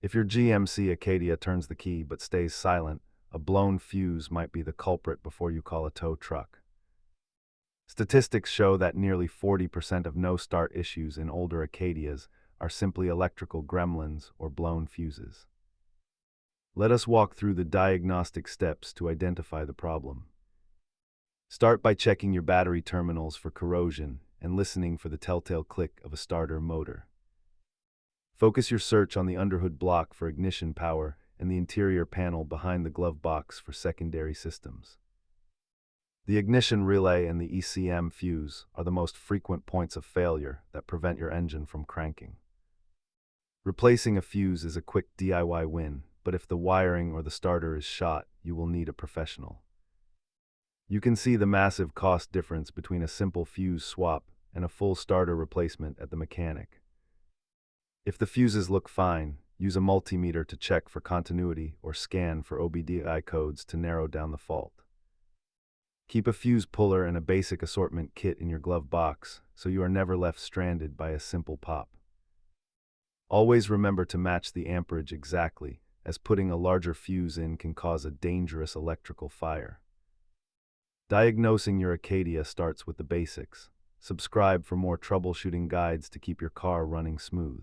If your GMC Acadia turns the key but stays silent, a blown fuse might be the culprit before you call a tow truck. Statistics show that nearly 40% of no-start issues in older Acadias are simply electrical gremlins or blown fuses. Let us walk through the diagnostic steps to identify the problem. Start by checking your battery terminals for corrosion and listening for the telltale click of a starter motor. Focus your search on the underhood block for ignition power and the interior panel behind the glove box for secondary systems. The ignition relay and the ECM fuse are the most frequent points of failure that prevent your engine from cranking. Replacing a fuse is a quick DIY win, but if the wiring or the starter is shot, you will need a professional. You can see the massive cost difference between a simple fuse swap and a full starter replacement at the mechanic. If the fuses look fine, use a multimeter to check for continuity or scan for OBDI codes to narrow down the fault. Keep a fuse puller and a basic assortment kit in your glove box so you are never left stranded by a simple pop. Always remember to match the amperage exactly, as putting a larger fuse in can cause a dangerous electrical fire. Diagnosing your Acadia starts with the basics. Subscribe for more troubleshooting guides to keep your car running smooth.